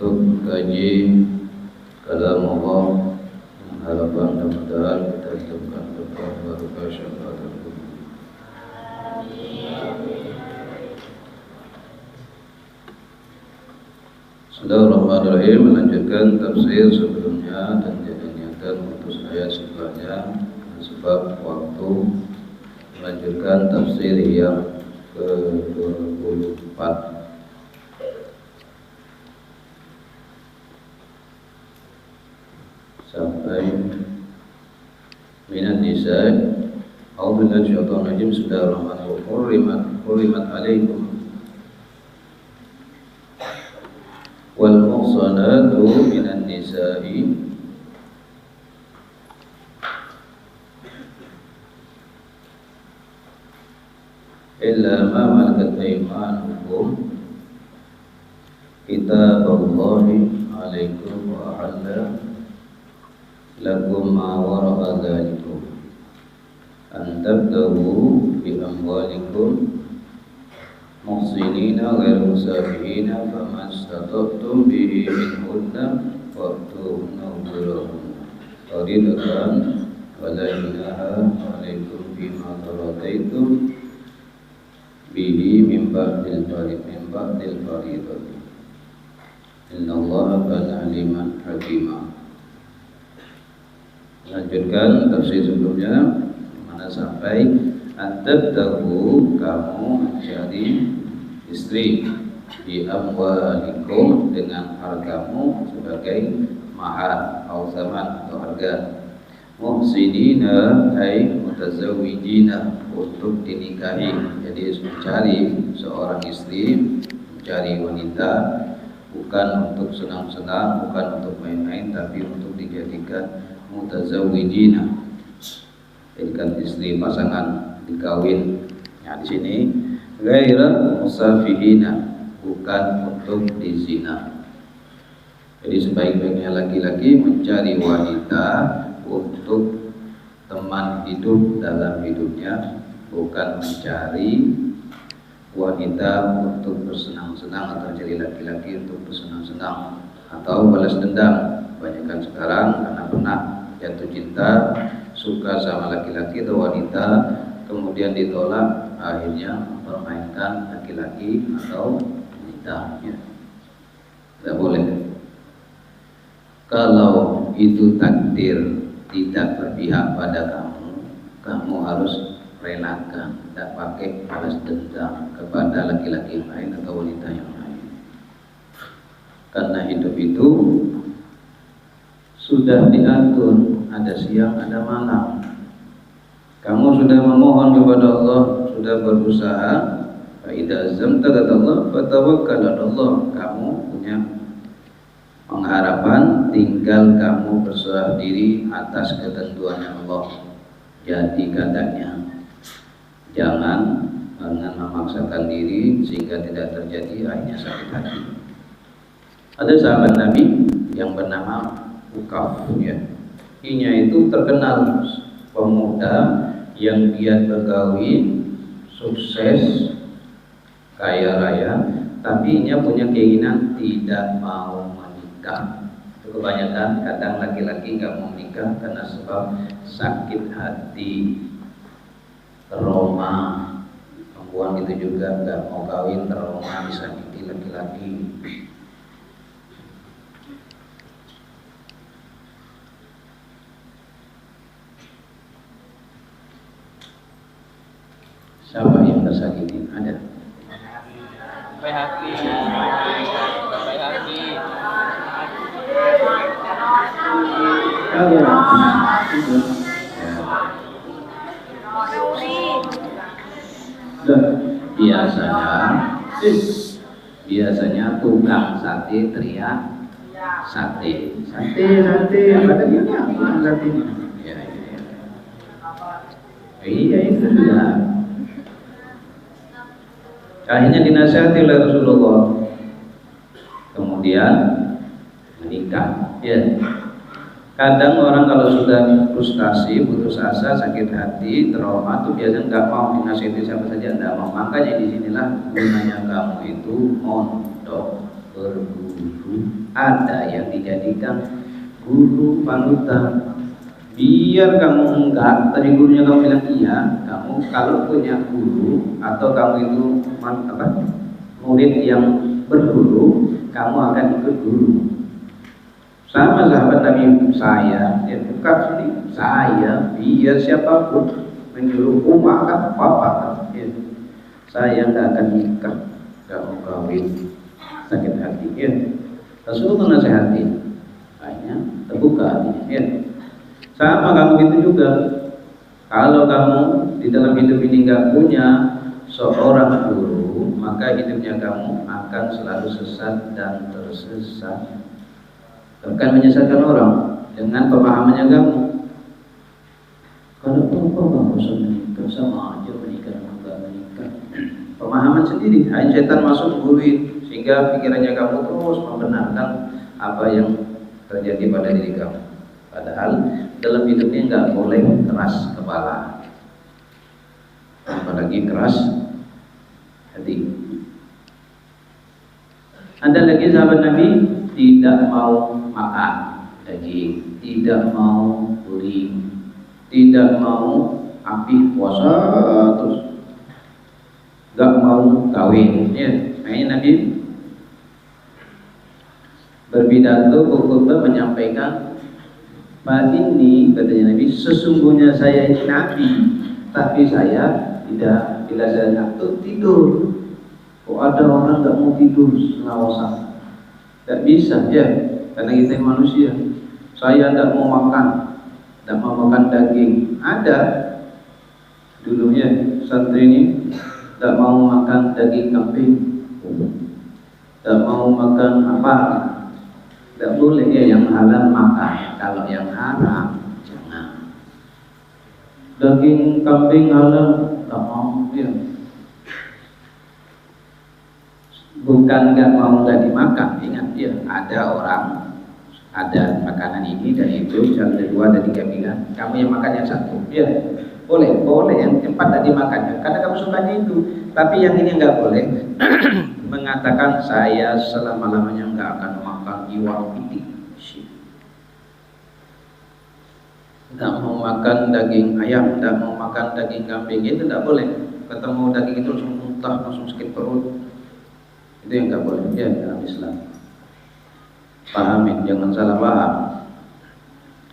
Untuk kaji kalam Allah, harapan mudah-mudahan kita temukan berkah barokah syafaat al-kubur. Bismillahirrahmanirrahim. Melanjutkan tafsir sebelumnya dan niatan untuk saya sebelumnya sebab waktu. Melanjutkan tafsir yang ke-24 sampai minan nisa. A'udzu billahi minasyaitonir rajim. Bismillahirrahmanirrahim. Hurrimat alaikum wal muhsanatu minan nisa'i illa ma malakat aymanukum kitaballahi alaikum wa ahalla lakum ma wara'a dzalikum an tabtagu bi amwalikum muhsinina ghairu musafihina famastata'tum bihi minhunna wa'tuhunna ujurahunna faridatan wa la junaha 'alaikum bima taradaitum bihi min ba'dil fariidati innallaha kana aliman hakima. Lanjutkan tafsir sebelumnya mana sampai antabtahu, kamu mencari istri di amwalikum dengan hargamu sebagai mahar atau zaman atau harga, muhsinina ay mutazawwijina, untuk dinikahi. Jadi mencari seorang istri, mencari wanita bukan untuk senang-senang, bukan untuk main-main, tapi untuk dijadikan mutazawwijina, jadikan istri, pasangan, dikawin. Nah, di sini ghaira musafihina, bukan untuk dizina. Jadi sebaik-baiknya laki-laki mencari wanita untuk teman hidup dalam hidupnya, bukan mencari wanita untuk bersenang-senang atau cari laki-laki untuk bersenang-senang atau balas dendam. Kebanyakan sekarang karena pernah jatuh cinta, suka sama laki-laki atau wanita, kemudian ditolak, akhirnya mempermainkan laki-laki atau wanita. Ya. Tidak boleh. Kalau itu takdir tidak berpihak pada kamu harus relakan, tidak pakai balas dendam kepada laki-laki yang lain atau wanita yang lain. Karena hidup itu sudah diatur, ada siang, ada malam. Kamu sudah memohon kepada Allah, sudah berusaha, fa idza azamta kata Allah, fatawakkal 'ala Allah. Kamu punya pengharapan, tinggal kamu berserah diri atas ketentuannya Allah. Jadi katanya, jangan memaksakan diri sehingga tidak terjadi akhirnya sakit hati. Ada sahabat Nabi yang bernama Ukaf ya. I-nya itu terkenal pemuda yang giat bergawi, sukses, kaya raya, tapi I-nya punya keinginan tidak mau menikah. Kebanyakan kadang laki-laki nggak mau menikah karena sebab sakit hati, trauma. Perempuan itu juga nggak mau kawin, trauma disakiti laki-laki. Siapa yang tersakiti? Ada? Baik hati. Kalau biasanya tukang sate teriak sate pada dia apa sate ya. Iya itu sudah. Akhirnya dinasihati oleh Rasulullah, kemudian menikah ya. Kadang orang kalau sudah frustasi, putus asa, sakit hati, trauma itu biasanya nggak mau dinasihati siapa saja, nggak mau. Makanya disinilah gunanya kamu itu mondok berguru. Ada yang dijadikan guru panutan. Biar kamu enggak, tadi gurunya kamu bilang iya, kamu kalau punya guru atau kamu itu murid yang berguru, kamu akan ikut guru. Sama sahabat Nabi saya, ya bukan sini saya, biar siapapun menyuruh akan apa ya. Saya nggak akan nikah, nggak mau kawin, sakit hati ya. Rasulullah nasihati, akhirnya terbuka hatinya ya. Sama kamu itu juga. Kalau kamu di dalam hidup ini nggak punya seorang guru, maka hidupnya kamu akan selalu sesat dan tersesat. Akan menyesatkan orang dengan pemahamannya kamu. Kalau perempuan kamu usah menikah, sama aja menikah enggak menikah. Pemahaman sendiri, hanya setan masuk menggurui sehingga pikirannya kamu terus membenarkan apa yang terjadi pada diri kamu. Padahal dalam hidup ini nggak boleh keras kepala, apalagi keras hati. Ada lagi sahabat Nabi tidak mau makan daging, tidak mau guring, tidak mau api puasa terus, nggak mau kawin. Ya, makanya Nabi berpidato berkhutbah menyampaikan, "Pak ini," katanya Nabi, "sesungguhnya saya ini Nabi, tapi saya tidak, bila saya ngantuk tidur." Kok ada orang nggak mau tidur selawasa? Nggak bisa ya, karena kita manusia. Saya tidak mau makan, tidak mau makan daging. Ada dulunya santri ini tidak mau makan daging kambing, tidak mau makan apa, tidak boleh ya. Yang halal makan, kalau yang haram jangan. Daging kambing halal tidak mau ya. Bukan nggak mau nggak dimakan, ingat ya, ada orang ada makanan ini dan itu, yang kedua ada 3 pilihan, kamu yang makan yang satu, ya boleh yang 4 tak dimakan ya, karena kamu sukanya itu. Tapi yang ini nggak boleh mengatakan saya selama-lamanya nggak akan makan iwak pitik, nggak mau makan daging ayam, nggak mau makan daging kambing, itu nggak boleh. Ketemu daging itu langsung muntah, langsung sakit perut. Itu yang nggak boleh ya dalam Islam. Pahamin, jangan salah paham.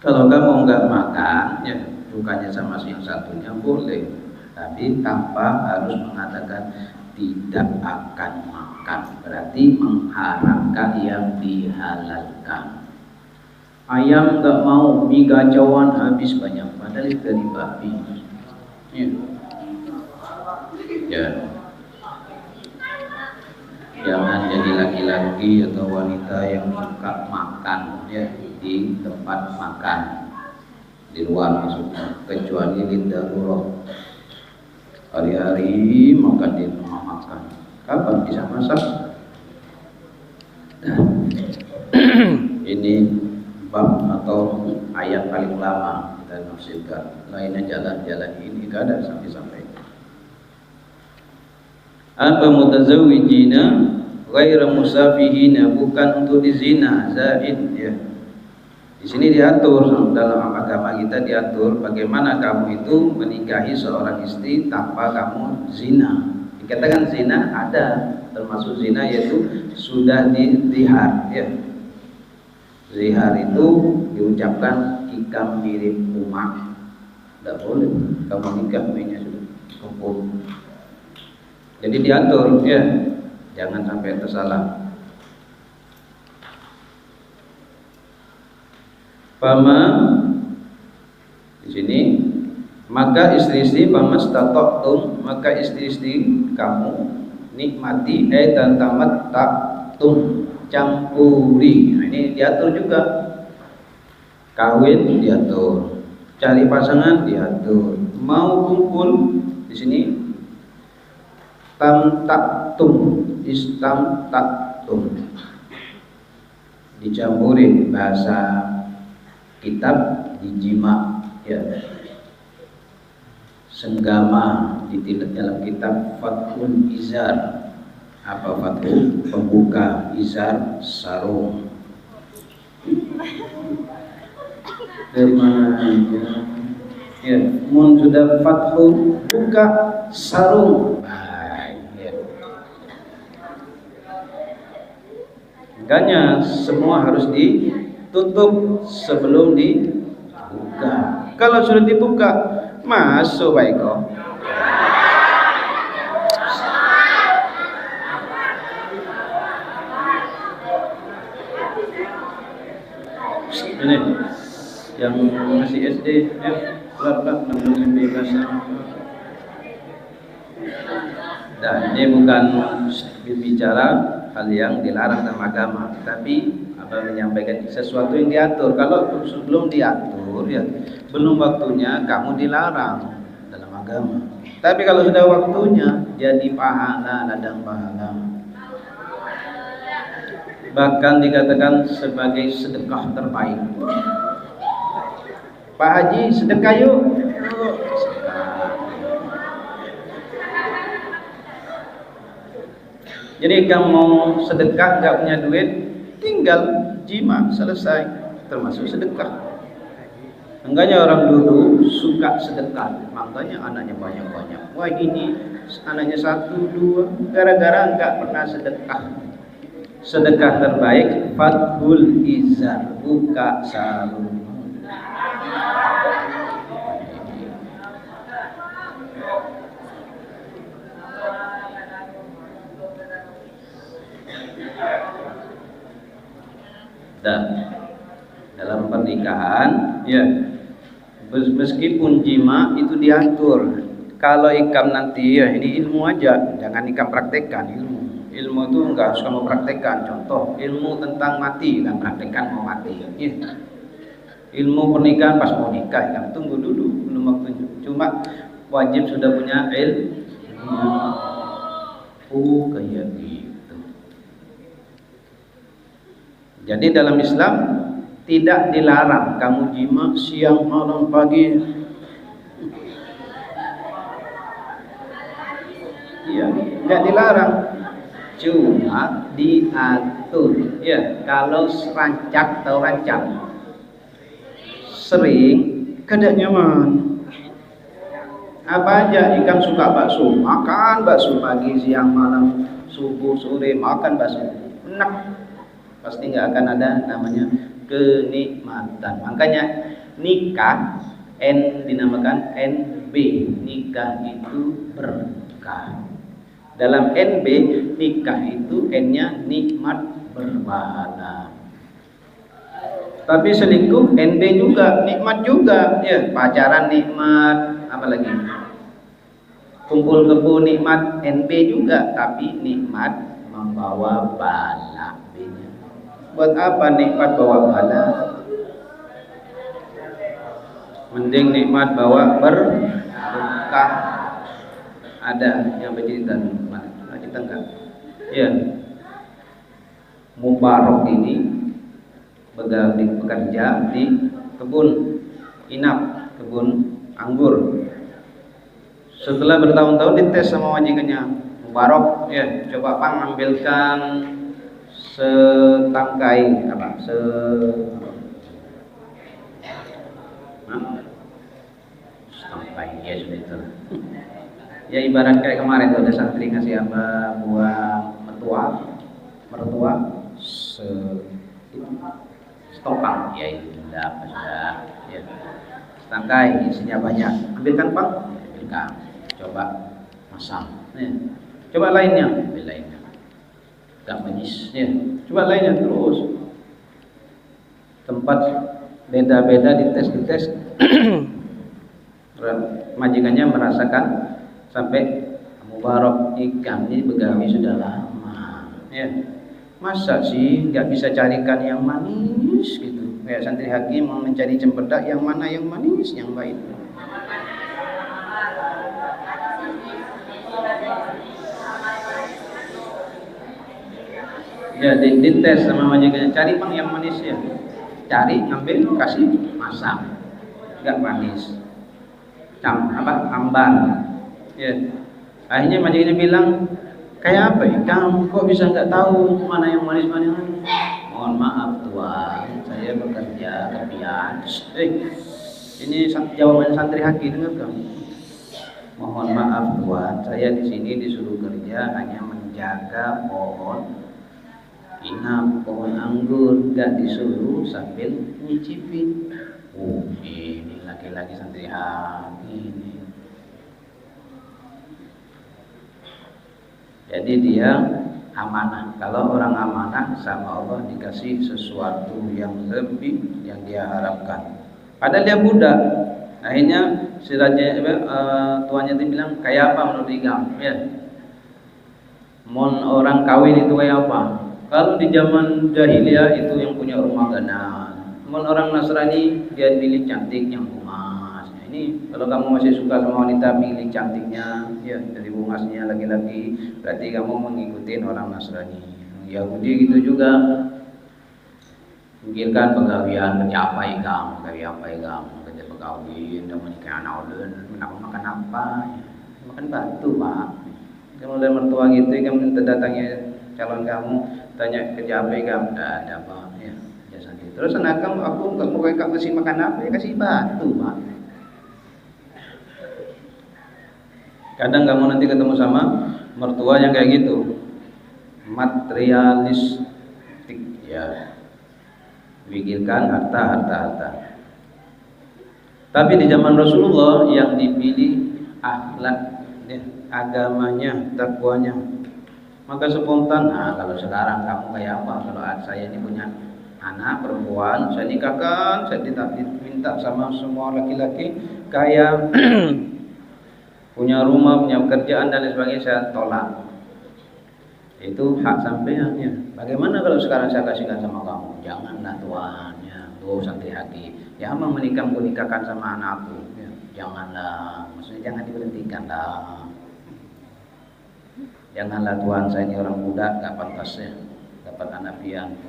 Kalau kamu nggak makan, ya bukannya sama si yang satunya boleh, tapi tanpa harus mengatakan tidak akan makan. Berarti mengharamkan yang dihalalkan. Ayam nggak mau, mie gacauan habis banyak, padahal itu dari babi. Ya. Jangan jadi laki-laki atau wanita yang suka makan ya di tempat makan di luar, maksudnya kecuali lidarurah. Hari-hari makan di rumah makan, kapan bisa masak? Nah, ini sini bab atau ayat paling lama kita nafsirkan. Lainnya jalan-jalan ini tidak ada sampai-sampai. Apa mutazawwijina ghairu musafihina, bukan untuk dizina, zaid ya. Di sini diatur dalam agama kita, diatur bagaimana kamu itu menikahi seorang istri tanpa kamu zina. Dikatakan zina ada, termasuk zina yaitu sudah dizihar ya. Zihar itu diucapkan ikam mirip umat, tidak boleh kamu nikah mainnya sudah hukum. Jadi diatur ya, jangan sampai tersalah. Fama di sini, maka istri-istri pamastatoktum, maka istri-istri kamu nikmati dan tamat taktum, campuri. Nah, ini diatur juga. Kawin diatur, cari pasangan diatur, mau kumpul di sini tam taktum, istam taktum, dicampurin bahasa kitab dijima ya, senggama ditilik dalam kitab fathul izar. Apa fathul? Pembuka, izar sarung. Dari mana ya, mun sudah fathul buka sarung. Ya. Makanya semua harus ditutup sebelum dibuka. Kalau sudah dibuka, masuk baik kok. Ini yang masih SD, pelan-pelan mendengar bahasa. Dan ini bukan berbicara hal yang dilarang dalam agama, tapi menyampaikan sesuatu yang diatur. Kalau sebelum diatur ya, belum waktunya kamu dilarang dalam agama. Tapi kalau sudah waktunya, jadi pahala, ladang pahala. Bahkan dikatakan sebagai sedekah terbaik. Pak Haji, sedekah yuk. Jadi kamu mau sedekah nggak punya duit, tinggal jima, selesai, termasuk sedekah. Enggaknya orang dulu suka sedekah, makanya anaknya banyak-banyak. Wah ini anaknya 1, 2, gara-gara enggak pernah sedekah. Sedekah terbaik fathul izar, buka sarung. Dan dalam pernikahan ya, meskipun jima itu diatur. Kalau ikam nanti ya, ini ilmu aja, jangan ikam praktekkan ilmu. Ilmu itu enggak harus kamu praktekkan. Contoh ilmu tentang mati, kan praktekkan mau mati ya. Ilmu pernikahan pas mau nikah kan tunggu dulu, belum waktunya. Cuma wajib sudah punya ilmu. Kayak gitu. Jadi dalam Islam tidak dilarang kamu jima siang, malam, pagi. Ya, tidak dilarang. Cuma diatur. Ya, kalau rancak atau rancang sering kada nyaman. Apa aja, ikan suka bakso, makan bakso pagi, siang, malam, subuh, sore, makan bakso. Enak. Pasti nggak akan ada namanya kenikmatan. Makanya nikah dinamakan NB, nikah itu berkah. Dalam NB nikah itu N-nya nikmat berpahala. Tapi selingkuh NB juga nikmat juga ya, pacaran nikmat, apalagi kumpul kebo nikmat NB juga, tapi nikmat membawa bala. Buat apa nikmat bawa bala? Mending nikmat bawa berkah. Ada yang bercerita, kita enggak. Ya, Mubarak ini bekerja di kebun inap, kebun anggur. Setelah bertahun-tahun dites sama majikannya, Mubarak, ya coba Pang ambilkan setangkai setangkai, ya sudah itu. Ya ibarat kayak kemarin tuh ada santri ngasih apa buah mertua setopang, ya itu sudah ya. Setangkai isinya banyak, ambilkan Pang, ambilkan, coba masam, ya. Coba lainnya, ambil lainnya, gak manis, ya. Coba lainnya terus, tempat beda-beda dites majikannya merasakan sampai Mubarak, ikan ini begawi sudah lama, ya. Masa sih nggak bisa carikan yang manis gitu? Kayak santri hakim mau mencari cempedak, yang mana yang manis, yang baik. Ya dites sama majikannya, cari Pang yang manis ya. Cari, ngambil, kasih, masak, nggak manis. Ambar. Ya. Akhirnya majikannya bilang, kayak apa ya? Kamu kok bisa nggak tahu mana yang manis mana yang manis? Mohon maaf Tuan, saya bekerja kepian. Ini jawaban santri haki, dengar kamu? Mohon maaf Tuan, saya di sini disuruh kerja hanya menjaga pohon inap, pohon anggur, nggak disuruh sambil nyicipin. Oh, ini laki-laki santri haki ini. Jadi dia amanah. Kalau orang amanah sama Allah dikasih sesuatu yang lebih yang dia harapkan. Padahal dia budak. Akhirnya si raja tuannya itu bilang, kayak apa menurut Igam? Ya. Mon orang kawin itu kayak apa? Kalau di zaman jahiliyah itu yang punya rumah ganan. Mon orang Nasrani dia pilih cantik yang bungas. Ini kalau kamu masih suka sama wanita pilih cantiknya, ya dari bungasnya laki-laki, berarti kamu mengikuti orang Nasrani. Yahudi gitu juga. Mungkin kan pegawaian mencapai kamu, kerja pegawai, dan menikah anak ulun, makan apa? Ya. Makan batu Pak. Kamu udah mertua gitu, kamu minta datangnya calon kamu, tanya kerja apa kamu, ada Pak. Ya, jasa gitu. Terus anak kamu, aku nggak mau kamu kasih makan apa? Ya kasih batu Pak. Kadang kamu nanti ketemu sama mertua yang kayak gitu, materialistik, ya, pikirkan harta. Tapi di zaman Rasulullah yang dipilih akhlak, ya, agamanya, takwanya. Maka spontan, nah kalau sekarang kamu kayak apa? Kalau saya ini punya anak perempuan, saya nikahkan, saya minta sama semua laki-laki kayak punya rumah, punya pekerjaan dan lain sebagainya, saya tolak. Itu hak sampean ya. Bagaimana kalau sekarang saya kasihkan sama kamu? Janganlah Tuhan, ya. Tuh santri haki. Ya memang nikahkan sama anakku. Ya. Janganlah, maksudnya jangan diberhentikan lah. Janganlah Tuhan, saya ini orang muda, gak pantas ya dapat anak pian.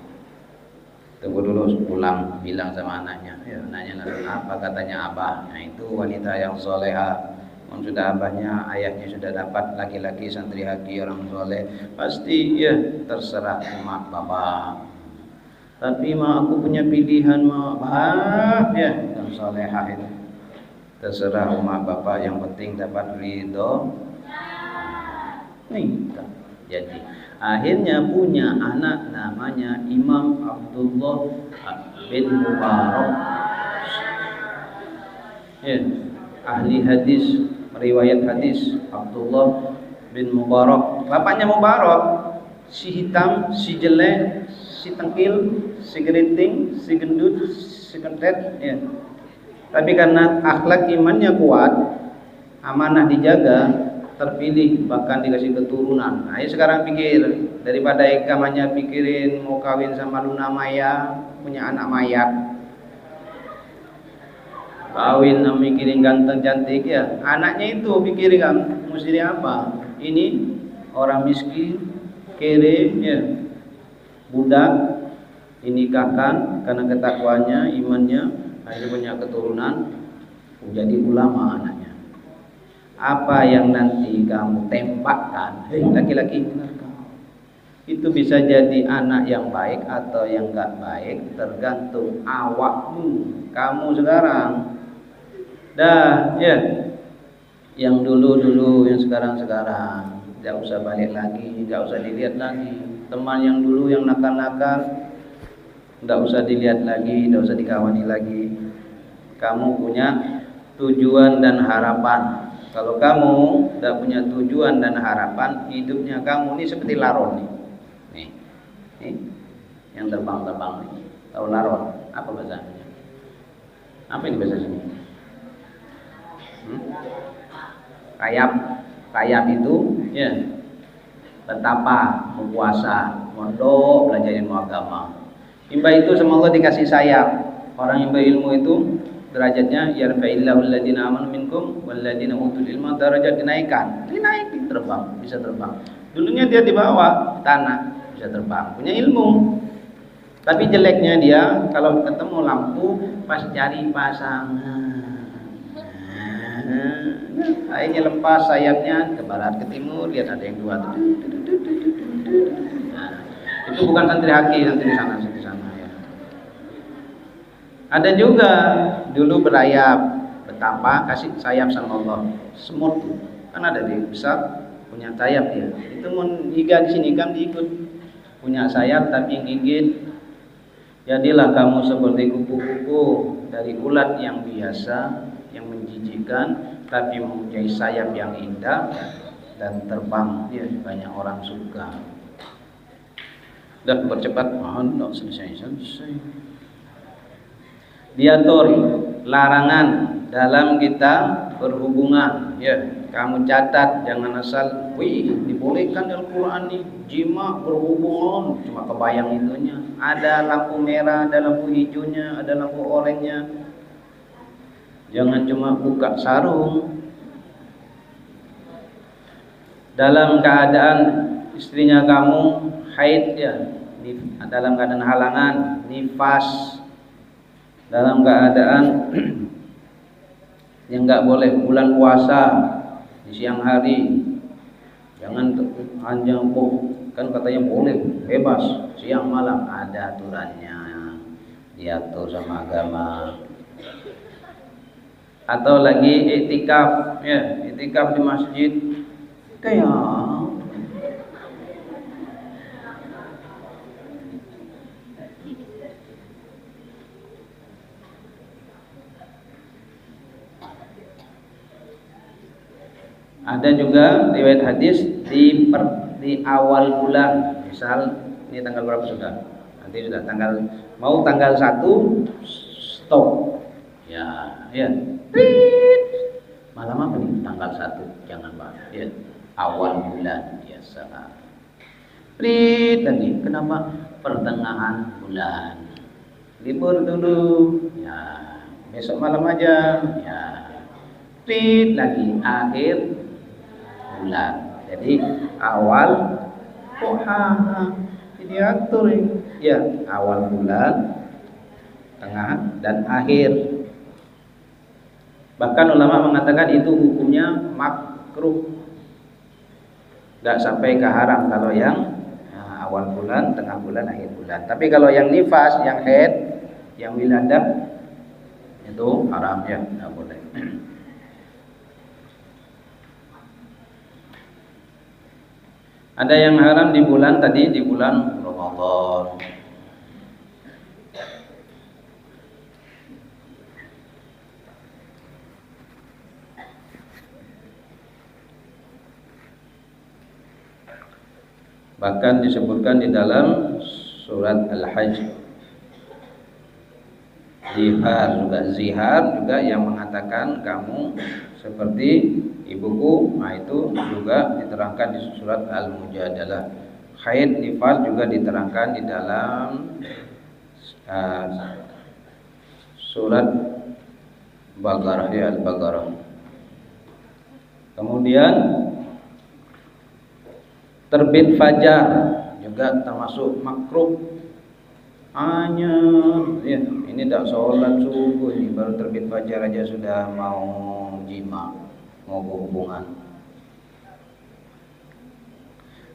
Tunggu dulu pulang, bilang sama anaknya. Ya, anaknya lalu apa katanya abah? Nah itu wanita yang soleha. Sudah abahnya, ayahnya sudah dapat laki-laki santri haki orang soleh, pasti ya terserah mak bapak. Tapi mak aku punya pilihan mak, ya yang solehah itu terserah mak bapak, yang penting dapat ridho. Nih, jadi akhirnya punya anak namanya Imam Abdullah bin Mubarak, ya, ahli hadis, riwayat hadis Abdullah bin Mubarak. Bapaknya Mubarak, si hitam, si jelek, si tengkil, si geriting, si gendut, si kentet, ya. Tapi karena akhlak imannya kuat, amanah dijaga, terpilih, bahkan dikasih keturunan. Nah, sekarang pikir, daripada ikamannya pikirin mau kawin sama Luna Maya, punya anak mayat, kawin mikirin ganteng cantik, ya anaknya itu pikirin kan mesti apa, ini orang miskin, kere, ya budak, dinikahkan, karena ketakwaannya, imannya, akhirnya punya keturunan, menjadi ulama anaknya. Apa yang nanti kamu tempakkan, hei laki-laki, itu bisa jadi anak yang baik atau yang enggak baik, tergantung awakmu, kamu sekarang. Dah, ya. Yang dulu-dulu, yang sekarang-sekarang, enggak usah balik lagi, enggak usah dilihat lagi. Teman yang dulu yang nakal-nakal, enggak usah dilihat lagi, enggak usah dikawani lagi. Kamu punya tujuan dan harapan. Kalau kamu enggak punya tujuan dan harapan, hidupnya kamu ini seperti laron nih. Nih, yang terbang-terbang nih. Tahu laron? Apa bahasanya? Apa ini bahasa sini? Kayap itu, ya. Betapa berpuasa, mondok, belajar ilmu agama. Hamba itu sama Allah dikasih sayap. Orang yang berilmu itu derajatnya yarfa'illahu alladziina aamanu minkum walladziina utul ilma darajat, dinaikkan. Dinaik, terbang, bisa terbang. Dulunya dia di bawah tanah, bisa terbang, punya ilmu. Tapi jeleknya dia kalau ketemu lampu pas cari pasangan. Akhirnya lepas sayapnya ke barat ke timur, lihat ada yang dua. Nah, itu bukan santri haki, santri di sana ya. Ada juga dulu berayap, betapa kasih sayap sama Allah. Semut tuh kan ada di besar punya sayap dia. Itu mau higa di sini kan diikut. Punya sayap tapi gigit. Jadilah kamu seperti kupu-kupu dari ulat yang biasa, yang menjijikkan, tapi mempunyai sayap yang indah dan terbang. Ya, banyak orang suka. Dan percepat, mohon tidak selesai. Diatur larangan dalam kita berhubungan. Ya, kamu catat, jangan asal, wih, dibolehkan dalam Quran nih, jima berhubungan, cuma kebayang itunya. Ada lampu merah, ada lampu hijaunya, ada lampu oranye. Jangan cuma buka sarung. Dalam keadaan istrinya kamu haid ya, dalam keadaan halangan, nifas, dalam keadaan yang enggak boleh bulan puasa di siang hari. Jangan hanya kan katanya boleh bebas siang malam, ada aturannya, diatur sama agama. Atau lagi iktikaf, ya, iktikaf di masjid kayak ada juga riwayat hadis di awal bulan, misal ini tanggal berapa sudah? Nanti sudah mau tanggal 1 stop. Ya. Malam apa nih? Tanggal 1, jangan banget. Ya, awal bulan biasa. Lagi. Kenapa? Pertengahan bulan. Libur dulu. Ya, besok malam aja. Ya. Lagi akhir bulan. Jadi awal diatur ya, awal bulan, tengah dan akhir. Bahkan ulama mengatakan itu hukumnya makruh, nggak sampai ke haram kalau yang awal bulan, tengah bulan, akhir bulan. Tapi kalau yang nifas, yang haid, yang wiladah itu haram ya, nggak boleh. Ada yang haram di bulan tadi, di bulan Ramadan. Bahkan disebutkan di dalam surat Al-Hajj. Zihar juga yang mengatakan kamu seperti ibuku, nah itu juga diterangkan di surat Al-Mujadalah. Haid, nifas juga diterangkan di dalam surat Baqarah, ya, Al-Baqarah. Kemudian terbit fajar juga termasuk makruh. Hanya ya, ini tak sholat subuh ini baru terbit fajar aja sudah mau jima, mau berhubungan.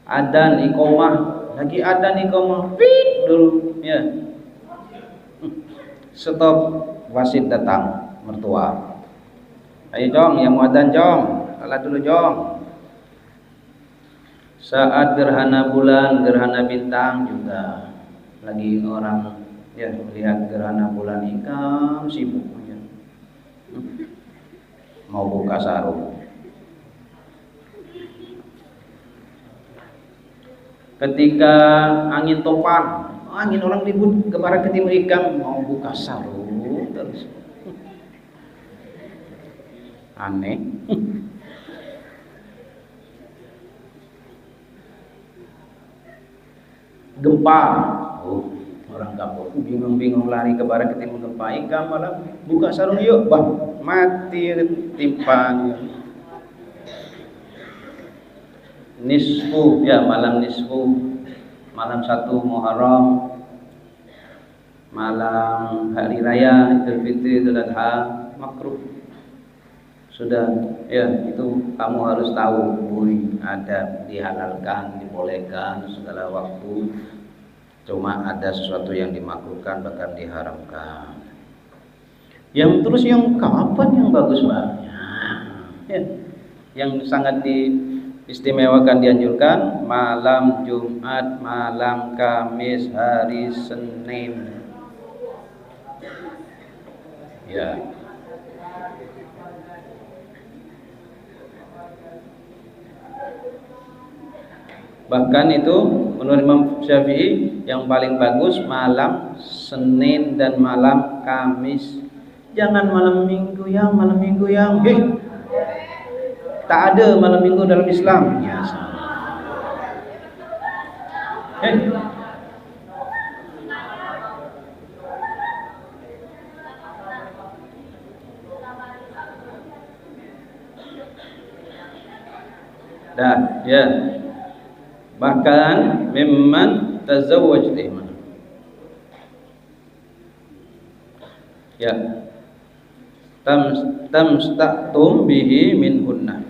Adan iqomah, lagi adan iqomah, fit dulu ya. Stop, wasit datang, mertua. Ayo Jong, yang mau adan Jong, salat dulu Jong. Saat gerhana bulan, gerhana bintang juga lagi orang ya melihat gerhana bulan ikam sibuk ya. Mau buka sarung. Ketika angin topan, angin orang ribut ke barat ke timur ikam mau buka sarung terus. Aneh. Gempa, orang kampung bingung-bingung lari ke barat ke timur gempa, ikam malah buka sarung yuk, mati timpang. Nisfu ya, malam nisfu, malam 1 Muharram, malam hari raya Idul Fitri, Idul Adha, makruh. Sudah ya, itu kamu harus tahu, ada dihalalkan, dibolehkan segala waktu. Cuma ada sesuatu yang dimakruhkan bahkan diharamkan. Yang terus yang kapan yang bagus banyak ya, yang sangat diistimewakan dianjurkan malam Jumat, malam Kamis, hari Senin ya. Bahkan itu menurut Imam Syafi'i yang paling bagus malam Senin dan malam Kamis. Jangan malam Minggu yang tak ada malam Minggu dalam Islam. Ya, dah ya. Bahkan memang tazawwaj lima. Ya. Tamsta'tum bihi minhunna.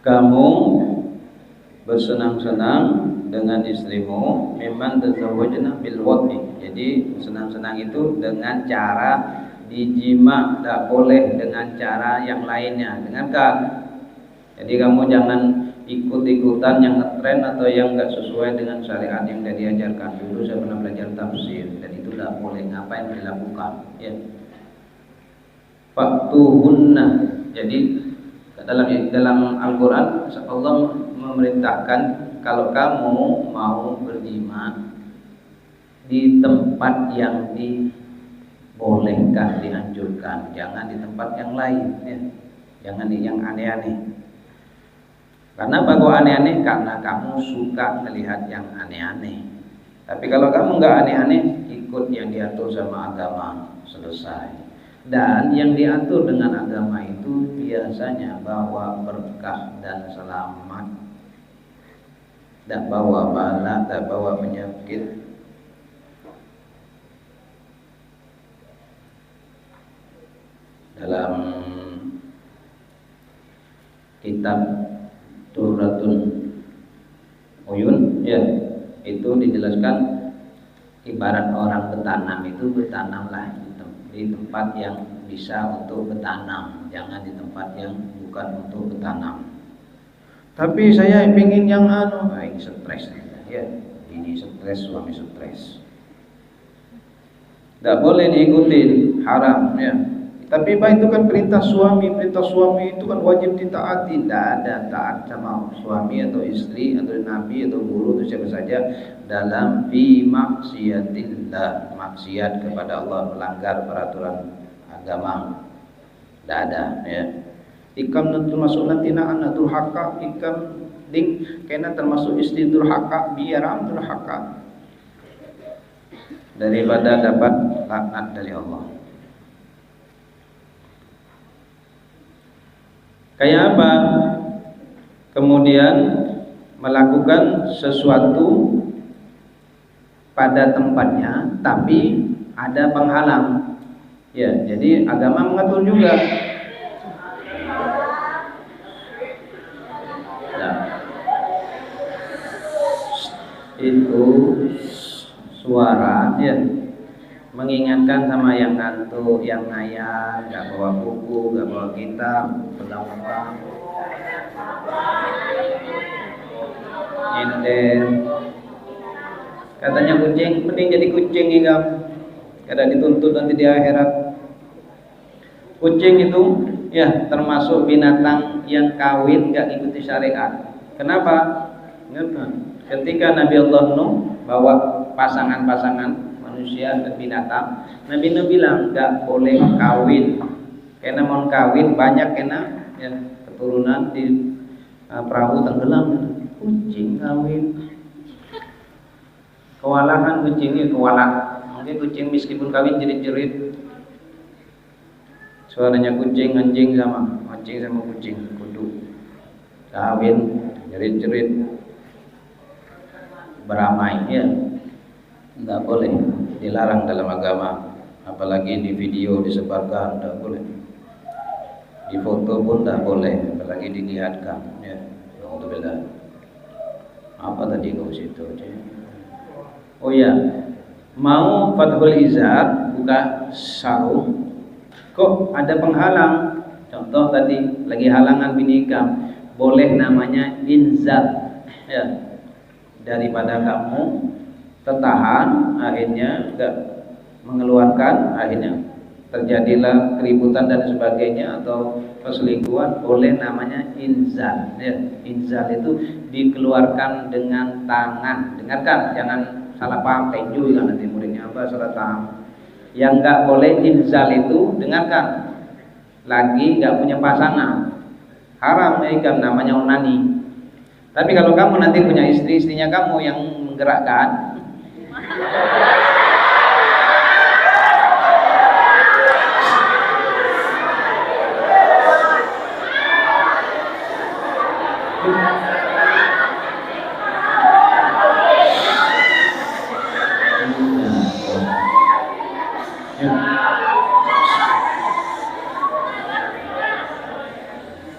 Kamu bersenang-senang dengan istrimu, memang tazawwajna bil wati. Jadi senang-senang itu dengan cara dijima, tak boleh dengan cara yang lainnya, dengarkan. Jadi kamu jangan ikut-ikutan yang ngetren atau yang enggak sesuai dengan syariat yang sudah diajarkan. Dulu saya pernah belajar tafsir dan itu tidak boleh, ngapain dilakukan ya. Faktuhunna. Jadi dalam Al-Qur'an Allah memerintahkan kalau kamu mau berjima di tempat yang dibolehkan, dianjurkan, jangan di tempat yang lain ya. Jangan di yang aneh-aneh. Karena kok aneh-aneh? Karena kamu suka melihat yang aneh-aneh. Tapi kalau kamu nggak aneh-aneh, ikut yang diatur sama agama, selesai. Dan yang diatur dengan agama itu biasanya bawa berkah dan selamat. Tak bawa bala, tak bawa penyakit. Dalam kitab Turratun Uyun ya, itu dijelaskan ibarat orang bertanam itu bertanamlah di tempat yang bisa untuk bertanam, jangan di tempat yang bukan untuk bertanam. Tapi saya ingin yang ini stres ya, ini stres, suami stres. Tidak boleh diikutin, haram ya. Tapi itu kan perintah suami itu kan wajib ditaati. Tidak ada taat sama suami atau istri atau nabi atau guru atau siapa saja dalam fi maksiatillah, maksiat kepada Allah, melanggar peraturan agama. Tidak ada ya. Ikam termasuk nanti anatul haqqa, ikam ding kena termasuk istri durhaka, biaram durhaka daripada dapat laknat dari Allah. Kayak apa? Kemudian melakukan sesuatu pada tempatnya, tapi ada penghalang. Ya, jadi agama mengatur juga. Nah, itu suara ya mengingatkan sama yang ngantuk, yang ngayal, nggak bawa buku, nggak bawa kitab, pegang muka, nyender. Katanya kucing, mending jadi kucing ya, kada dituntut nanti di akhirat. Kucing itu ya termasuk binatang yang kawin nggak ikuti syariat. Kenapa? Ketika Nabi Allah Nuh bawa pasangan-pasangan manusia dan binatang, Nabi Nuh bilang nggak boleh kawin. Karena mau kawin banyak kena ya, keturunan di perahu tenggelam. Kucing kawin. Kewalahan kucing ini kewalahan. Mungkin kucing meskipun kawin jerit-jerit. Suaranya kucing, anjing sama kucing, kudu kawin, jerit-jerit, beramai ya, nggak boleh, dilarang dalam agama. Apalagi di video disebarkan, nggak boleh. Di foto pun nggak boleh, apalagi dilihatkan. Ya, alhamdulillah. Apa tadi kau situ? Oh ya, mau fathul izar buka sarung, kok ada penghalang. Contoh tadi lagi halangan binikam, boleh namanya inzal ya, daripada kamu tertahan akhirnya enggak mengeluarkan, akhirnya terjadilah keributan dan sebagainya atau perselingkuhan, boleh namanya inzal ya. Inzal itu dikeluarkan dengan tangan. Dengarkan, jangan salah paham tenju kan nanti muridnya apa salah paham. Yang nggak boleh inzal itu, dengarkan, lagi nggak punya pasangan, haram ya, namanya onani. Tapi kalau kamu nanti punya istri, istrinya kamu yang menggerakkan,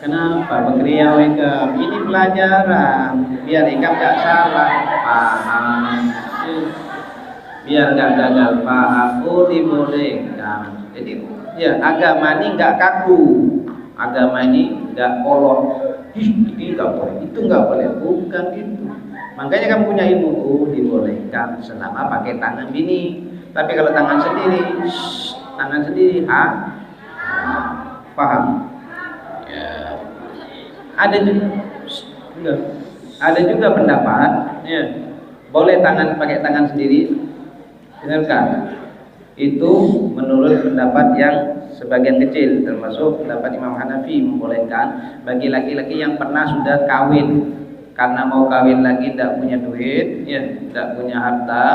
kenapa berkeriau ikam? Ini pelajaran biar ikam gak salah paham, biar gak gagal paham. Oh dibolehkan. Jadi ya agama ini gak kaku, agama ini gak kolot. Ini gak boleh, itu gak boleh, bukan gitu. Makanya kamu punya ilmu, oh dibolehkan selama pakai tangan bini. Tapi kalau tangan sendiri, paham? Ada juga pendapat ya, boleh pakai tangan sendiri. Dengarkan, itu menurut pendapat yang sebagian kecil, termasuk pendapat Imam Hanafi, membolehkan bagi laki-laki yang pernah sudah kawin, karena mau kawin lagi tidak punya duit ya, tidak punya harta,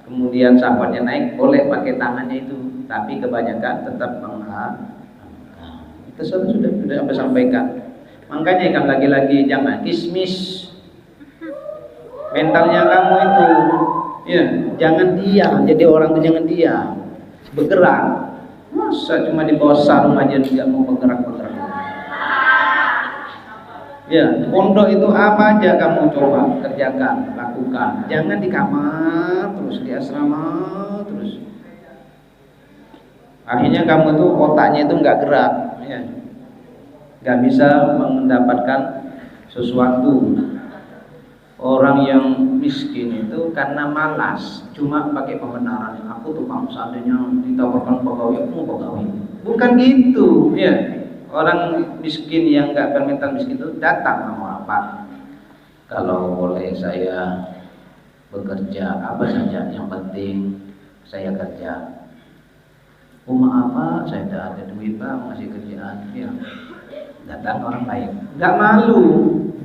kemudian syahwatnya naik, boleh pakai tangannya itu. Tapi kebanyakan tetap mengharamkan. Itu sudah apa sampaikan. Makanya kan lagi-lagi jangan kismis. Mentalnya kamu itu ya, jangan diam. Jadi orang itu jangan diam, bergerak. Masa cuma di bawah sarung aja tidak mau bergerak-bergerak. Ya, pondok itu apa aja kamu coba kerjakan, lakukan. Jangan di kamar terus, di asrama terus. Akhirnya kamu tuh otaknya itu nggak gerak, ya. Nggak bisa mendapatkan sesuatu. Orang yang miskin itu karena malas, cuma pakai pembenaran. Aku tuh kamu seandainya ditawarkan pegawai, aku mau pegawai. Bukan gitu, ya. Orang miskin yang nggak bermental miskin itu datang mau apa? Kalau boleh saya bekerja apa saja, yang penting saya kerja. Rumah apa? Saya tidak ada duit pak, masih kerjaan. Ya. Datang orang lain, nggak malu.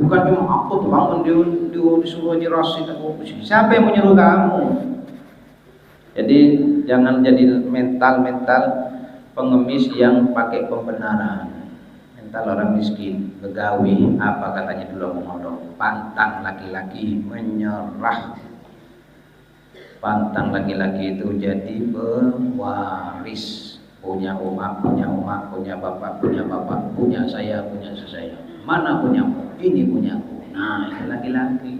Bukan cuma aku tuh bangun disuruh nyerasin aku. Siapa yang menyuruh kamu? Jadi jangan jadi mental pengemis yang pakai pembenaran. Kalau orang miskin, begawi, apa katanya dulu orang mondok? Pantang laki-laki menyerah. Pantang laki-laki itu jadi pewaris. Punya umat, punya bapak, punya saya. Mana punyamu? Ini punyaku. Nah, itu laki-laki.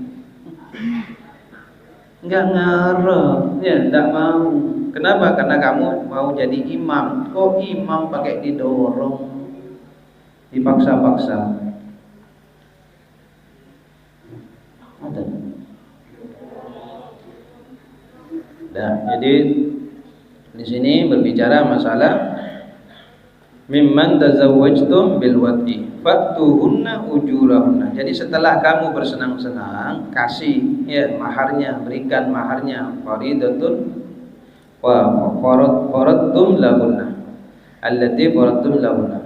Enggak ngarep, ya enggak mau. Kenapa? Karena kamu mau jadi imam. Kok imam pakai didorong, dipaksa-paksa? Ada. Nah, jadi di sini berbicara masalah mimman tazawwajtum bil wati fatuhunna ujurahunna. Jadi setelah kamu bersenang-senang, kasih ya maharnya, berikan maharnya, faridatun wa faradtum lahunna allati faradtum lahunna,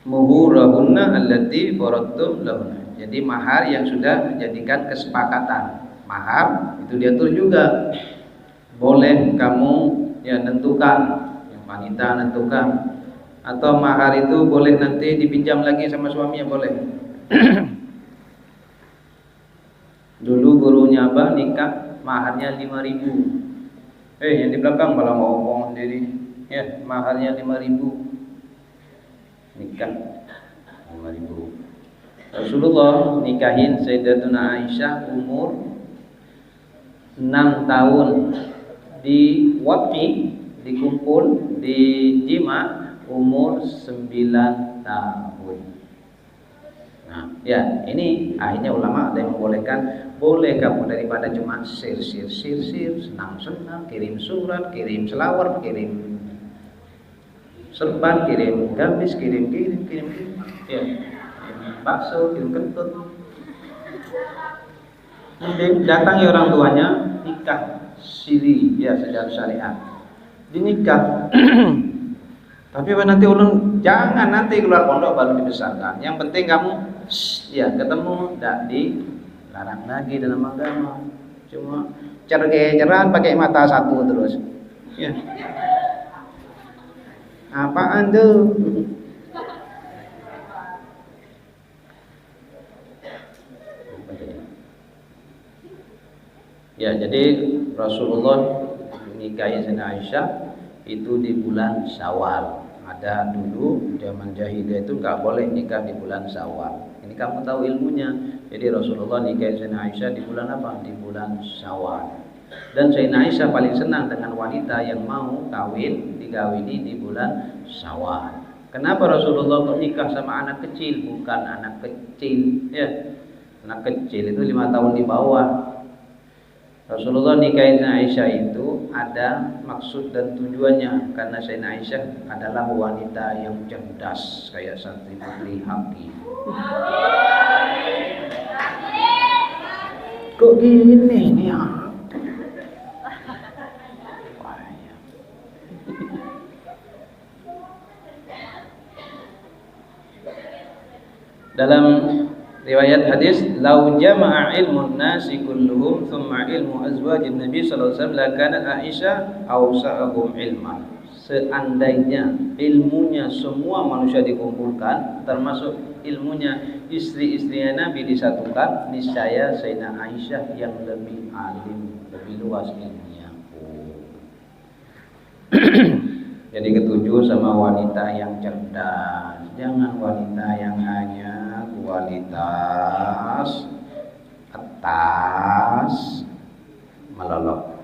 muhurahunna allati faradtum lahunna. Jadi mahar yang sudah dijadikan kesepakatan. Mahar itu diatur juga. Boleh kamu ya nentukan, yang wanita nentukan, atau mahar itu boleh nanti dipinjam lagi sama suaminya, boleh. Dulu gurunya Abah nikah maharnya 5.000. Yang di belakang malah ngomong sendiri. Ya, maharnya 5.000. Nikah 5.000. Rasulullah nikahin Sayyidatuna Aisyah umur 6 tahun. Di waqi, dikumpul, di jima umur 9 tahun. Nah, ya ini akhirnya ulama ada yang membolehkan, boleh kamu daripada cuma sir, senang-senang, kirim surat, kirim selawar, kirim serban, kirim gamis, kirim, ya, bakso, kirim kentut. Datangi orang tuanya, nikah siri, ya secara syariat, dinikah. Tapi nanti ulun jangan nanti keluar pondok baru dibesarkan. Yang penting kamu ya ketemu, tidak dilarang lagi dalam agama. Cuma cergeran pakai mata satu terus. Ya. Apaan tuh? Ya, jadi Rasulullah menikahi Sayyidah Aisyah itu di bulan Syawal. Ada dulu zaman jahiliyah itu nggak boleh nikah di bulan Syawal. Ini kamu tahu ilmunya. Jadi Rasulullah nikahi Sayyidah Aisyah di bulan apa? Di bulan Syawal. Dan Sayyidah Aisyah paling senang dengan wanita yang mau digawini di bulan Syawal. Kenapa Rasulullah kok nikah sama anak kecil? Bukan anak kecil, ya. Anak kecil itu 5 tahun di bawah. Rasulullah nikahin Aisyah itu ada maksud dan tujuannya, karena Sayyidah Aisyah adalah wanita yang cerdas kayak Santri Putri Haki. Kok gini nih ya? Dalam riwayat hadis, lau jama'a ilmun nasi kulluhum thumma ilmu azwajin Nabi sallallahu alaihi wasallam lakana Aisyah awsa'ahum ilman. Seandainya ilmunya semua manusia dikumpulkan, termasuk ilmunya istri-istrinya Nabi disatukan, niscaya Sayyidah Aisyah yang lebih alim, lebih luas ilmunya. Jadi ketujuh sama wanita yang cerdas, jangan wanita yang hanya kualitas atas melolok.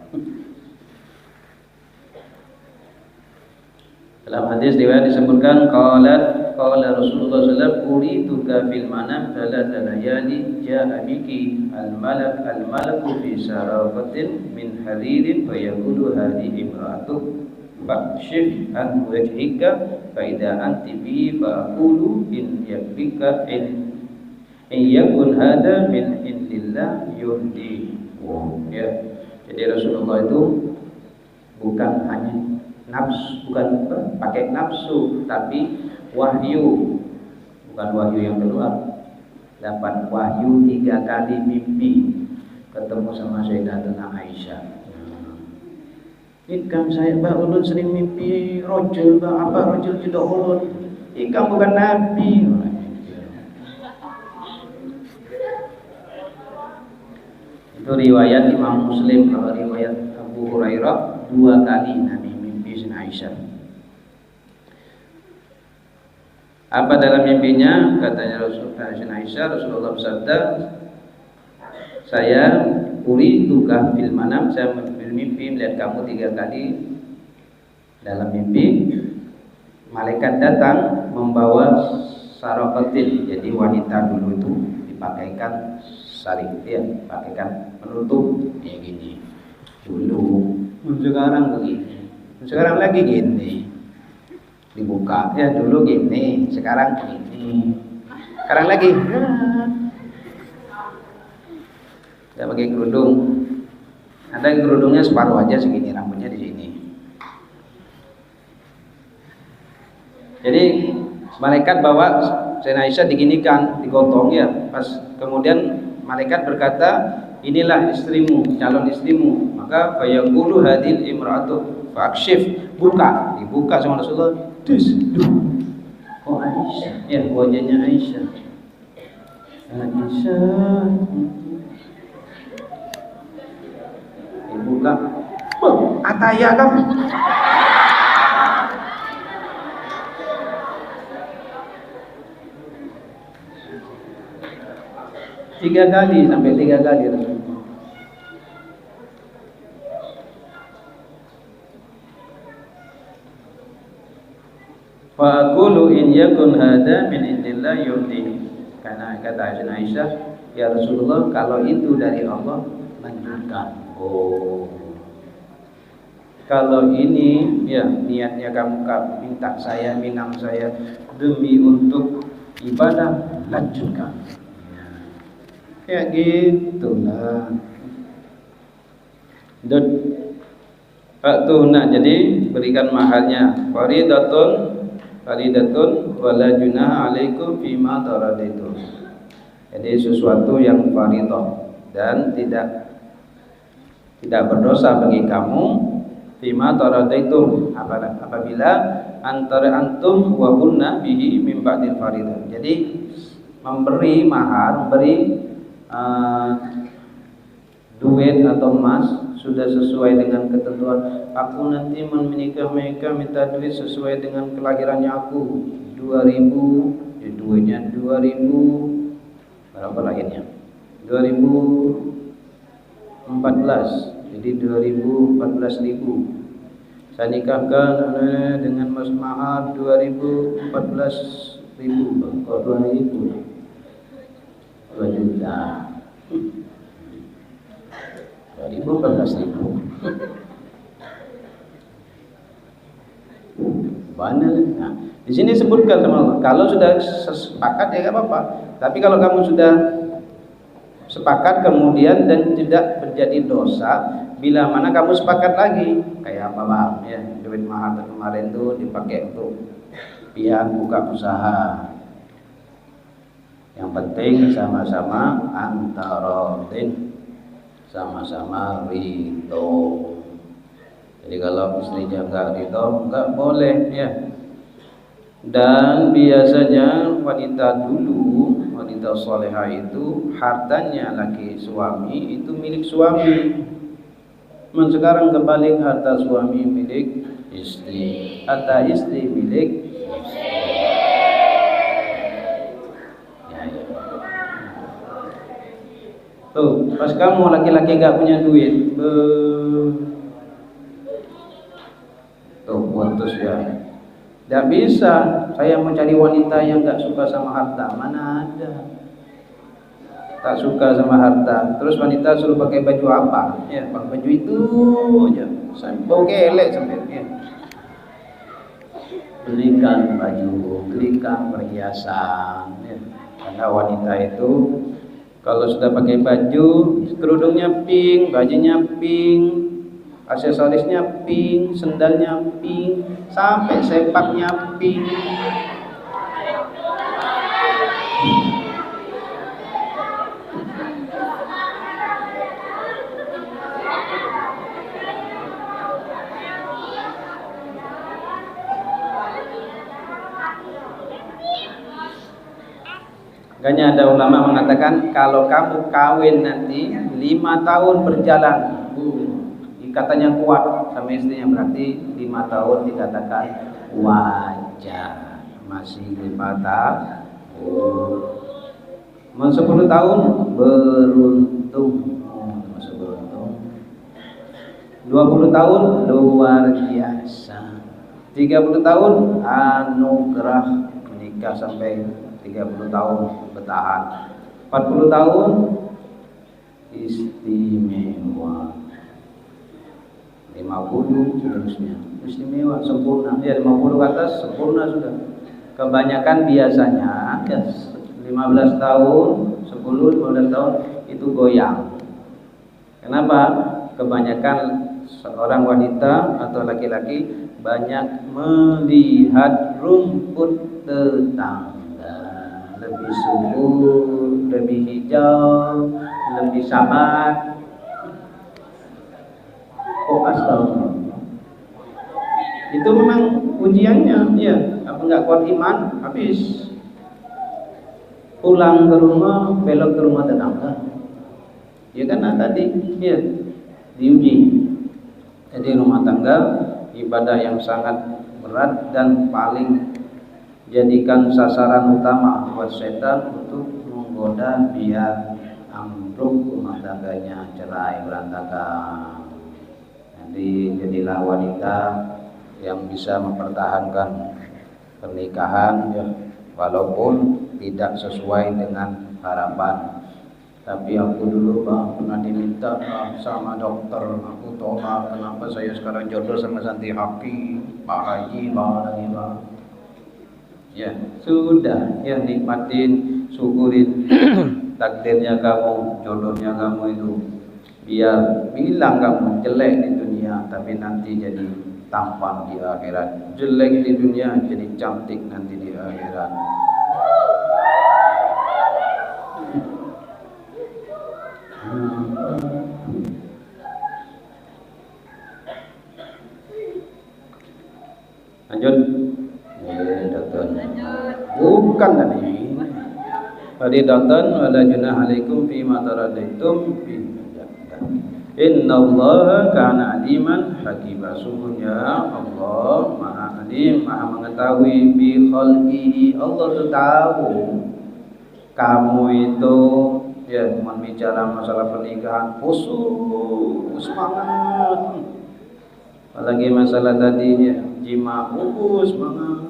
Dalam hadis riwayat disebutkan qala Rasulullah sallallahu alaihi wasallam urituka fil manam thalatha layali ja'a biki al-malaku fi sarafatin min haririn fa yaqulu hadhihi imra'atuk fakshif an wajhika fa idza anti bi fa aqulu in yakfika in yakun hada min indillah yuhdi. Ya. Jadi Rasulullah itu bukan hanya nafsu, bukan pakai nafsu, tapi wahyu. Bukan wahyu yang keluar, dapat wahyu 3 kali mimpi ketemu sama Sayyidatuna Aisyah. Ikam saya Mbak Ulun sering mimpi rojul, apa rojul tidak ulun. Ikan bukan nabi. Itu riwayat Imam Muslim. Kalau riwayat Abu Hurairah 2 kali Nabi mimpi Sayyidina Aisyah. Apa dalam mimpinya? Katanya Sayyidina Aisyah, Rasulullah bersabda, saya tukah fil manam, saya bermimpi melihat kamu 3 kali. Dalam mimpi malaikat datang membawa sarokatin, jadi wanita dulu itu dipakaikan saling dia pakaikan penutup ya gini dulu, sekarang begini, sekarang lagi gini dibuka ya, dulu gini, sekarang gini, sekarang lagi ya pakai kerudung. Ada yang kerudungnya separuh aja segini, rambutnya di sini. Jadi malaikat bawa Sayyidina Aisyah diginikan, digotong ya. Pas kemudian malaikat berkata, inilah istrimu, calon istrimu. Maka fayaqulu hadil imra'atu fa'akshif, buka, dibuka sama Rasulullah. Oh Aisyah, ya wajahnya Aisyah. Aisyah dibuka. Oh, Ataya kamu. Tiga kali sampai 3 kali Rasulullah. Fa aqulu in yakun hada min indillah yurdi. Karena kata Aisyah, ya Rasulullah, kalau itu dari Allah lanjutkan. Oh. Kalau ini ya niatnya kamu minta saya, minang saya demi untuk ibadah, lanjutkan. Ya gitulah. Dan Faktuna, jadi berikan mahalnya. Faridatun wala junaha alaikum fima taradaitum. Jadi sesuatu yang faridah dan tidak berdosa bagi kamu fima taradaitum apabila antara antum wa hunna bihi min ba'dil faridah. Jadi memberi mahar, memberi duit atau emas sudah sesuai dengan ketentuan. Aku nanti menikah mereka minta duit sesuai dengan kelahirannya aku 2000, ya duitnya 2000 berapa lahirnya 2014, jadi 2014.000 saya nikahkan dengan mas mahar 2014.000 kok 2000 2 juta 2014.000 banyak. Nah, di sini sebutkan teman-teman, kalau sudah sepakat ya nggak apa-apa. Tapi kalau kamu sudah sepakat kemudian dan tidak terjadi dosa, bila mana kamu sepakat lagi, kayak apa bang? Ya, duit mahar kemarin tuh dipakai untuk pihak buka usaha. Yang penting sama-sama antarodin, sama-sama ridho. Jadi kalau istrinya enggak ridho, enggak boleh ya. Dan biasanya wanita dulu, wanita solehah itu hartanya laki suami itu milik suami. Sekarang kebalik, harta suami milik istri, harta istri milik istri. Tuh, pas kamu laki-laki gak punya duit, tuh putus ya. Gak bisa, saya mau cari wanita yang gak suka sama harta, mana ada. Tak suka sama harta, terus wanita suruh pakai baju apa? Ya, pakai baju itu aja, bau gelek sampai ya. Belikan baju, belikan perhiasan, ya. Karena wanita itu kalau sudah pakai baju, kerudungnya pink, bajunya pink, aksesorisnya pink, sendalnya pink, sampai sepaknya pink. Makanya ada ulama mengatakan kalau kamu kawin nanti 5 tahun berjalan, ikatannya kuat sama istrinya, berarti 5 tahun dikatakan wajar, masih 5 tahun. 10 tahun beruntung, masih beruntung. 20 tahun luar biasa. 30 tahun anugerah, menikah sampai 30 tahun bertahan. 40 tahun istimewa. 50 seterusnya istimewa, sempurna. Ya 50 ke atas sempurna sudah. Kebanyakan biasanya ya 15 tahun, 10-15 tahun itu goyang. Kenapa? Kebanyakan seorang wanita atau laki-laki banyak melihat rumput tetangga, lebih subur, lebih hijau, lebih sabar. Oh astagfirullah. Itu memang ujiannya, ya. Apa enggak kuat iman, habis. Pulang ke rumah, belok ke rumah tetangga. Ya karena tadi, ya diuji. Jadi rumah tangga ibadah yang sangat berat dan paling jadikan sasaran utama buat setan untuk menggoda biar ambruk rumah tangganya, cerai berantakan. Jadi jadilah wanita yang bisa mempertahankan pernikahan ya, walaupun tidak sesuai dengan harapan. Tapi aku dulu Bang pernah diminta sama dokter, aku tolak. Kenapa saya sekarang jodoh sama Santi Haki, Pak Haji, Bang lagi Bang. Ya sudah, ya nikmatin, syukurin takdirnya kamu, jodohnya kamu itu. Biar bilang kamu jelek di dunia, tapi nanti jadi tampan di akhirat. Jelek di dunia, jadi cantik nanti di akhirat. Lanjut. Bukan tadi. Tadi tonton wala junah alaikum fi ma taradaitum fi. Innallaha kana aliman hakima. Sungguhnya Allah Maha Alim, Maha mengetahui bi khalqihi. Allah itu tahu kamu itu ya bicara masalah pernikahan khusus semangat. Apalagi masalah tadi ya jima khusus semangat.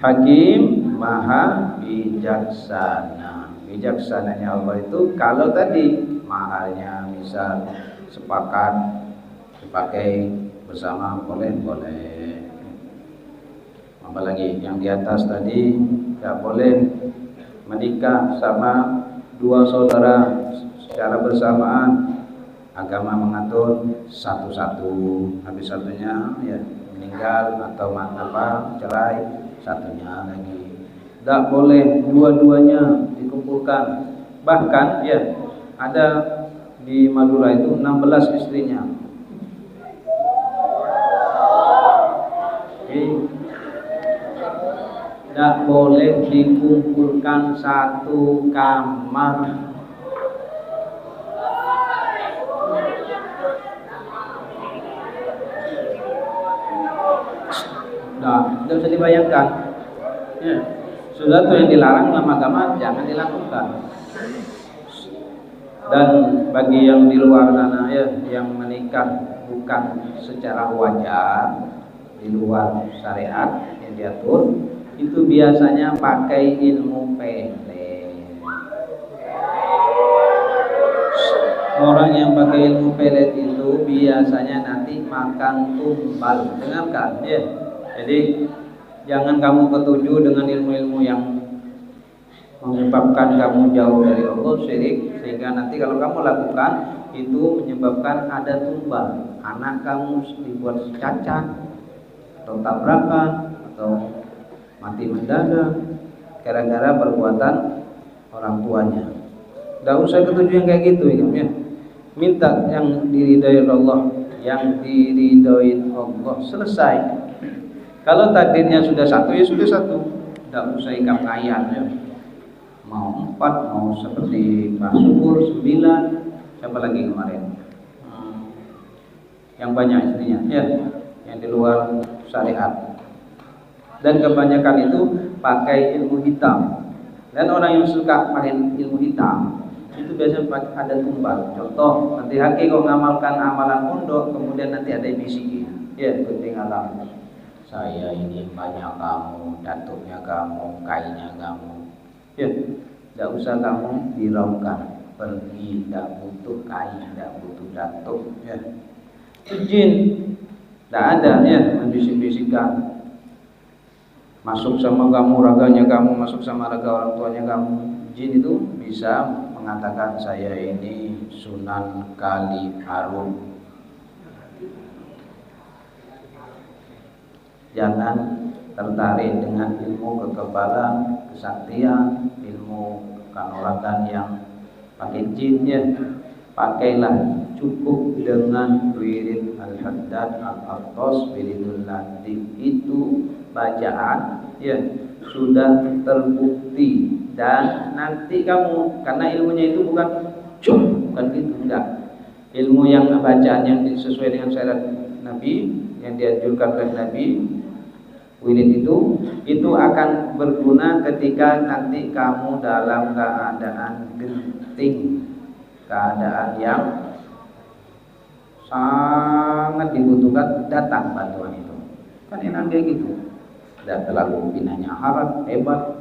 Hakim maha bijaksana. Bijaksananya Allah itu kalau tadi mahalnya misal sepakat dipakai bersama boleh. Apalagi yang di atas tadi tidak boleh menikah sama dua saudara secara bersamaan. Agama mengatur satu-satu, habis satunya ya meninggal atau cerai, satunya lagi. Tidak boleh dua-duanya dikumpulkan. Bahkan ya ada di Madura itu 16 istrinya. Tidak boleh dikumpulkan satu kamar. Nah, tidak bisa dibayangkan. Ya, sesuatu yang dilarang dalam agama jangan dilakukan. Dan bagi yang di luar sana ya, yang menikah bukan secara wajar, di luar syariat yang diatur, itu biasanya pakai ilmu pelet. Orang yang pakai ilmu pelet itu biasanya nanti makan tumbal. Dengarkan ya. Jadi jangan kamu ketujuh dengan ilmu-ilmu yang menyebabkan kamu jauh dari Allah, syirik, sehingga nanti kalau kamu lakukan itu menyebabkan ada tumbal. Anak kamu dibuat cacat atau tabrakan atau mati mendadak gara-gara perbuatan orang tuanya. Tidak usah ketujuh yang kayak gitu ya. Minta yang diridai Allah, yang diridhoin Allah, selesai. Kalau takdirnya sudah satu, ya sudah satu, tidak usah ikat kayat ya. Mau 4, mau seperti Pak Syukur 9, siapa lagi kemarin? Yang banyak istrinya, ya, yang di luar syariat. Dan kebanyakan itu pakai ilmu hitam. Dan orang yang suka main ilmu hitam itu biasanya ada tumbal. Contoh, nanti haki kau ngamalkan amalan pondok, kemudian nanti ada bisikin, ya ketinggalan. Saya ini banyak kamu, datuknya kamu, kainnya kamu. Ya, tidak usah kamu diraukan. Pergi, tidak butuh kain, tidak butuh datuk. Ya, jin, tidak ada ya membisik-bisikkan. Masuk sama kamu, raganya kamu, masuk sama raga orang tuanya kamu. Jin itu bisa mengatakan saya ini Sunan Kali Harun. Jangan tertarik dengan ilmu kekebalan, kesaktian, ilmu kanuragan yang pakai jin ya. Pakailah cukup dengan wirid al-haddad al-attos wiridul latif. Itu bacaan ya sudah terbukti. Dan nanti kamu, karena ilmunya itu bukan bukan gitu, enggak. Ilmu yang bacaan yang sesuai dengan syariat Nabi, yang dianjurkan oleh Nabi, wirid itu akan berguna ketika nanti kamu dalam keadaan genting, keadaan yang sangat dibutuhkan, datang bantuan itu. Kan enak kayak gitu. Tidak terlalu binanya haram, hebat,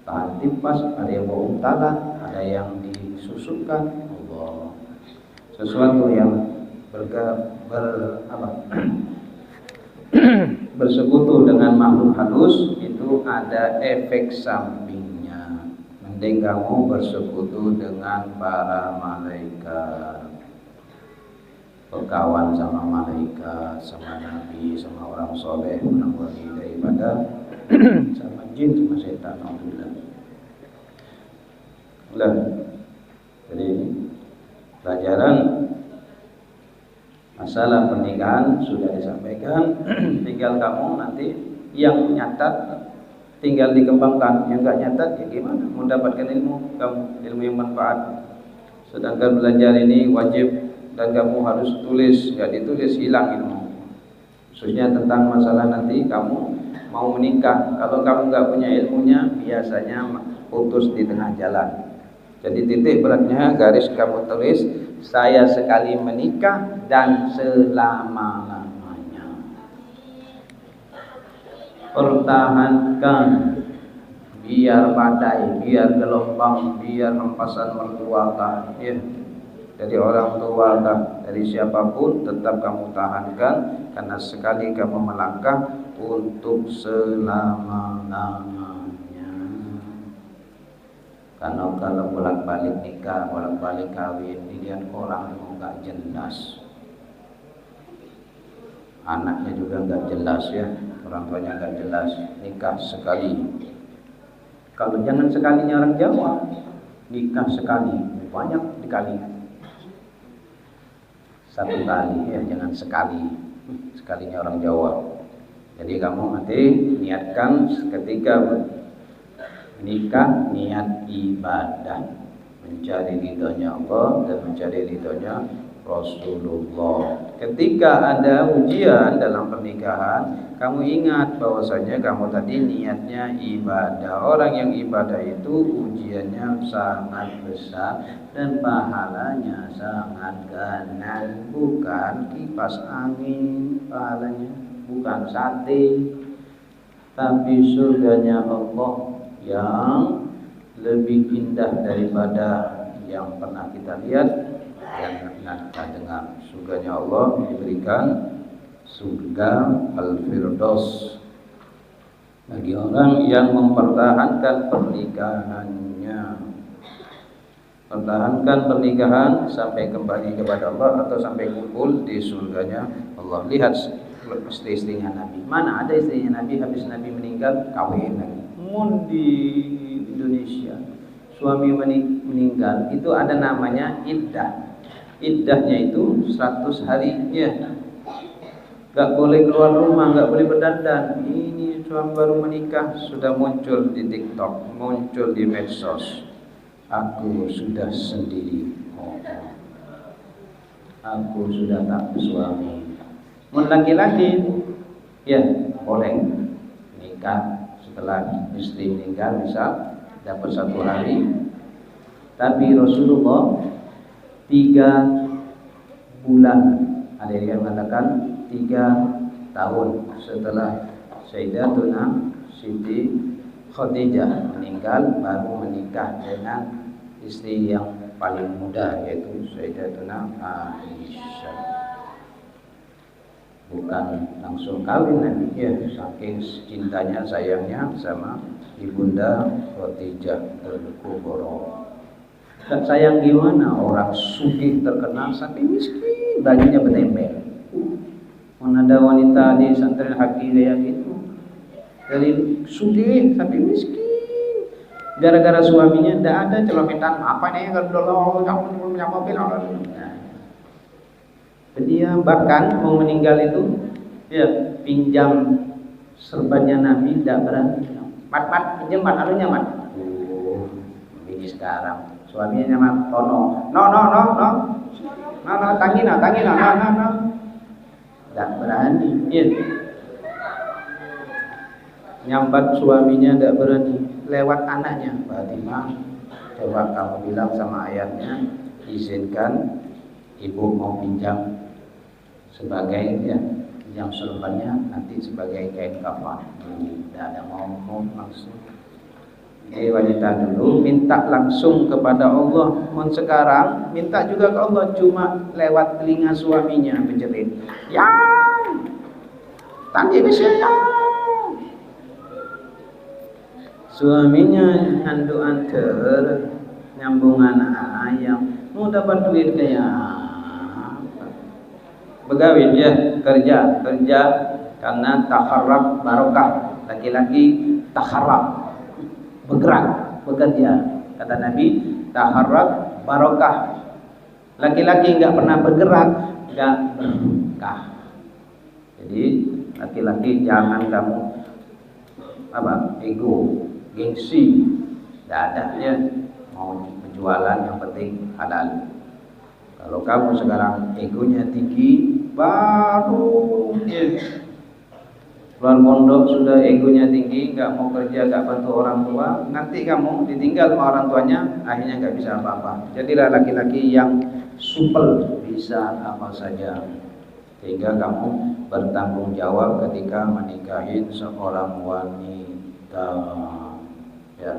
tahan tipas, ada yang bau talan, ada yang disusupkan. Allah. Sesuatu yang bersekutu dengan makhluk halus itu ada efek sampingnya. Mending kamu bersekutu dengan para malaikat, berkawan sama malaikat, sama nabi, sama orang soleh, orang wali, daripada sama jin, sama setan. Alhamdulillah. Jadi pelajaran masalah pernikahan sudah disampaikan. Tinggal kamu nanti yang nyatat tinggal dikembangkan, yang nggak nyatat ya gimana mendapatkan ilmu kamu, ilmu yang manfaat. Sedangkan belajar ini wajib dan kamu harus tulis, nggak ditulis hilang ilmu. Khususnya tentang masalah nanti kamu mau menikah, kalau kamu nggak punya ilmunya biasanya putus di tengah jalan. Jadi titik beratnya garis kamu tulis, saya sekali menikah dan selama-lamanya. Pertahankan, biar badai, biar gelombang, biar hempasan mertua ya. Dari orang tua dari siapapun tetap kamu tahankan, karena sekali kamu melangkah untuk selama-lamanya. Karena kalau bolak-balik nikah, bolak-balik kawin, dilihat orang itu nggak jelas, anaknya juga nggak jelas ya, orang tuanya nggak jelas. Nikah sekali, kalau jangan sekalinya orang Jawa, nikah sekali, banyak dikali. Satu kali ya, jangan sekalinya orang Jawa. Jadi kamu nanti niatkan ketika nikah, niat ibadah, mencari ridhonya Allah dan mencari ridhonya Rasulullah. Ketika ada ujian dalam pernikahan, kamu ingat bahwasanya kamu tadi niatnya ibadah. Orang yang ibadah itu ujiannya sangat besar dan pahalanya sangat ganas. Bukan kipas angin pahalanya, bukan sate, tapi surganya Allah yang lebih indah daripada yang pernah kita lihat dan pernah kita dengar. Surganya Allah diberikan surga Al-Firdaus bagi orang yang mempertahankan pernikahannya. Pertahankan pernikahan sampai kembali kepada Allah atau sampai kumpul di surganya Allah. Lihat istri-istrinya Nabi. Mana ada istrinya Nabi habis Nabi meninggal kawin lagi. Di Indonesia suami meninggal itu ada namanya iddah. iddahnya itu 100 hari ya. Gak boleh keluar rumah, gak boleh berdandan. Ini suami baru menikah sudah muncul di TikTok, muncul di medsos. Aku sudah sendiri. Aku sudah tak bersuami. Laki-laki ya boleh nikah setelah istri meninggal bisa dapat 1 hari. Tapi Rasulullah 3 bulan, ada yang mengatakan 3 tahun setelah Sayyidatuna Siti Khadijah meninggal baru menikah dengan istri yang paling muda, yaitu Sayyidatuna Aisyah. Bukan langsung kawin Nabi ya, saking cintanya sayangnya sama ibunda Khadijah Al-Kubra. Tak sayang gimana, orang sugih terkenal sampai miskin, bajunya bertempel. Mana ada wanita di santren Haki kayak gitu, dari sugih sampai miskin, gara-gara suaminya tidak ada celometan apa nih kalau kamu punya mobil orang. Dia bahkan mau meninggal itu ya pinjam serbannya Nabi, tidak berani. Mat pinjam mat alunya mat. Ini sekarang suaminya mat tono no tangina no tidak berani. Ya. Nyambat suaminya tidak berani, lewat anaknya. Fatimah, coba kamu bilang sama ayahnya izinkan ibu mau pinjam sebagai ya yang serbannya nanti sebagai kain kafan. Tidak ada mau langsung. Jadi wanita dulu minta langsung kepada Allah, mohon sekarang minta juga ke Allah, cuma lewat telinga suaminya menjerit, yang tadi bisa yang. Suaminya handuk anter nyambungan ayam, mau dapat duit kayak begawi ya, kerja karena takharrab barokah. Laki-laki takharrab bergerak, bekerja. Kata Nabi, takharrab barokah. Laki-laki enggak pernah bergerak, enggak berkah. Jadi laki-laki jangan kamu ego, gengsi, tidak ada ya. Mau penjualan yang penting halal. Kalau kamu sekarang egonya tinggi, baru keluar pondok sudah egonya tinggi, nggak mau kerja, nggak bantu orang tua, nanti kamu ditinggal sama orang tuanya, akhirnya nggak bisa apa-apa. Jadilah laki-laki yang supel, bisa apa saja, sehingga kamu bertanggung jawab ketika menikahi seorang wanita. Ya.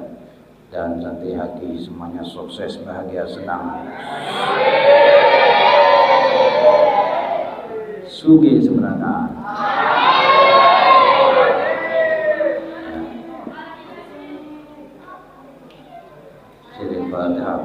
Dan santai hati, semuanya sukses, bahagia, senang. Sugih sebenarnya. Siri Fatihah.